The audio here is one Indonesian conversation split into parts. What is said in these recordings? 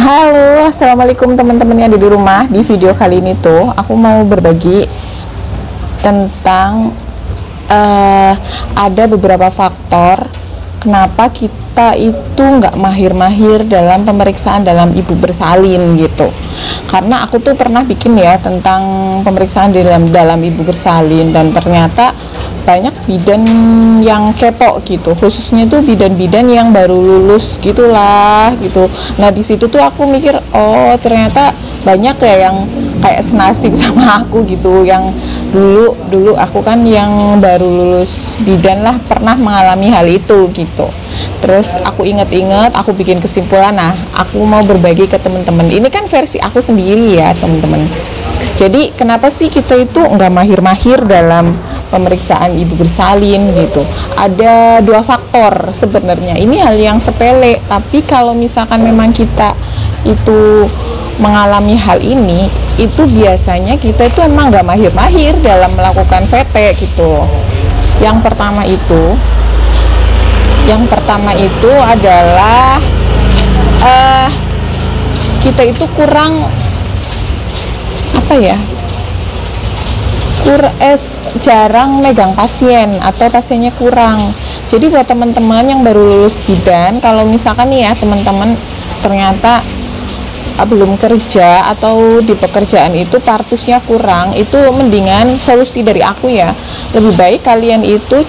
Halo, assalamualaikum teman-teman yang ada di rumah. Di video kali ini tuh aku mau berbagi tentang ada beberapa faktor kenapa kita itu nggak mahir-mahir dalam pemeriksaan dalam ibu bersalin gitu. Karena aku tuh pernah bikin ya tentang pemeriksaan dalam ibu bersalin, dan ternyata banyak bidan yang kepo gitu, khususnya tuh bidan-bidan yang baru lulus gitulah gitu. Nah di situ tuh aku mikir, oh ternyata banyak ya yang kayak senasib sama aku gitu, yang dulu aku kan yang baru lulus bidan lah, pernah mengalami hal itu gitu. Terus aku inget-inget, aku bikin kesimpulan. Nah aku mau berbagi ke teman-teman, ini kan versi aku sendiri ya teman-teman. Jadi kenapa sih kita itu nggak mahir-mahir dalam pemeriksaan ibu bersalin gitu? Ada dua faktor sebenarnya. Ini hal yang sepele, tapi kalau misalkan memang kita itu mengalami hal ini, itu biasanya kita itu emang nggak mahir-mahir dalam melakukan VT gitu. Yang pertama itu adalah kita itu kurang jarang megang pasien, atau pasiennya kurang. Jadi buat teman-teman yang baru lulus bidan, kalau misalkan nih ya teman-teman ternyata belum kerja atau di pekerjaan itu partusnya kurang, itu mendingan solusi dari aku ya, lebih baik kalian itu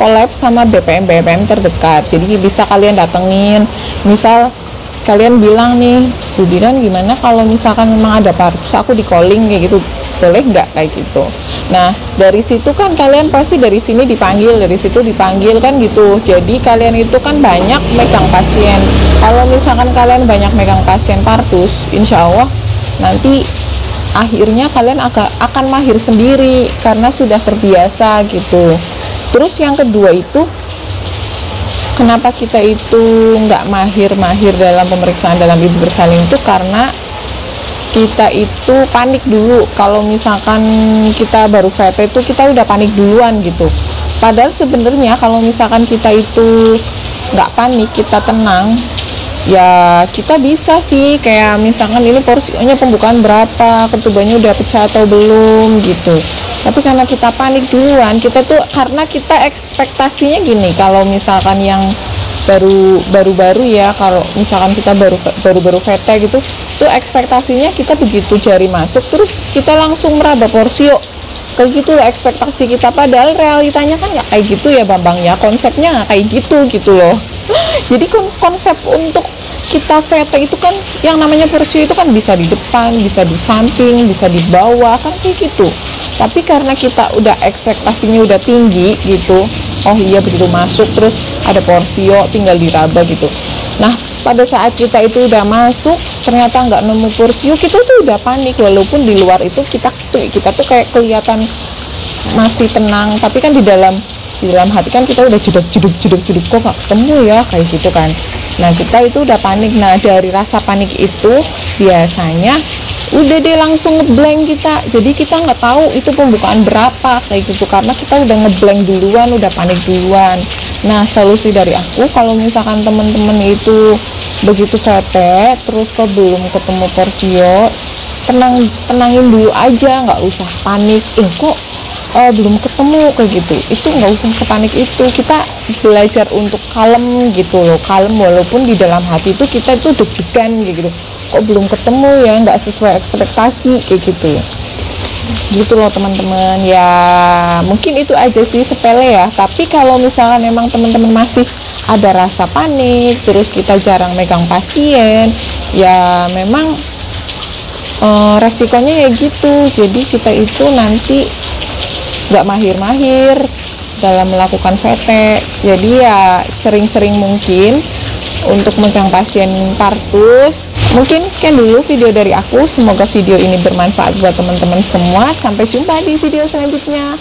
collab sama BPM terdekat. Jadi bisa kalian datengin, misal kalian bilang nih, Bu Bidan gimana kalau misalkan memang ada partus aku di calling kayak gitu, boleh nggak kayak gitu. Nah dari situ kan kalian pasti dari sini dipanggil, dari situ dipanggil kan gitu. Jadi kalian itu kan banyak megang pasien. Kalau misalkan kalian banyak megang pasien partus, insya Allah nanti akhirnya kalian akan mahir sendiri karena sudah terbiasa gitu. Terus yang kedua itu, kenapa kita itu nggak mahir-mahir dalam pemeriksaan dalam ibu bersalin itu karena kita itu panik dulu. Kalau misalkan kita baru VT itu kita udah panik duluan gitu. Padahal sebenarnya kalau misalkan kita itu nggak panik, kita tenang, ya kita bisa sih kayak misalkan ini porsinya pembukaan berapa, ketubannya udah pecah atau belum gitu. Tapi karena kita panik duluan, kita tuh karena kita ekspektasinya gini, kalau misalkan yang baru ya, kalau misalkan kita baru VT gitu tuh ekspektasinya kita begitu jari masuk terus kita langsung meraba porsio kayak gitu loh ekspektasi kita. Padahal realitanya kan nggak kayak gitu ya Bambang ya, konsepnya nggak kayak gitu loh. Jadi konsep untuk kita VT itu kan yang namanya porsio itu kan bisa di depan, bisa di samping, bisa di bawah kan kayak gitu. Tapi karena kita udah ekspektasinya udah tinggi gitu, oh iya begitu masuk terus ada porsio tinggal diraba gitu. Nah pada saat kita itu udah masuk ternyata nggak nemu porsio, kita tuh udah panik. Walaupun di luar itu kita tuh kayak kelihatan masih tenang, tapi kan di dalam hati kan kita udah jeduk kok nggak ketemu ya kayak gitu kan. Nah kita itu udah panik. Nah dari rasa panik itu biasanya udah deh langsung ngeblank kita, jadi kita nggak tahu itu pembukaan berapa kayak gitu karena kita udah ngeblank duluan, udah panik duluan. Nah solusi dari aku, kalau misalkan teman-teman itu begitu VT terus kok belum ketemu porsio, tenangin dulu aja, nggak usah panik. Kok belum ketemu kayak gitu, itu nggak usah sepanik itu. Kita belajar untuk kalem gitu loh, kalem walaupun di dalam hati itu kita itu deg-degan gitu, kok belum ketemu ya, nggak sesuai ekspektasi kayak gitu loh teman-teman. Ya mungkin itu aja sih, sepele ya, tapi kalau misalkan memang teman-teman masih ada rasa panik terus kita jarang megang pasien, ya memang resikonya ya gitu. Jadi kita itu nanti nggak mahir-mahir dalam melakukan VT. Jadi ya sering-sering mungkin untuk megang pasien partus. Mungkin sekian dulu video dari aku, semoga video ini bermanfaat buat teman-teman semua. Sampai jumpa di video selanjutnya.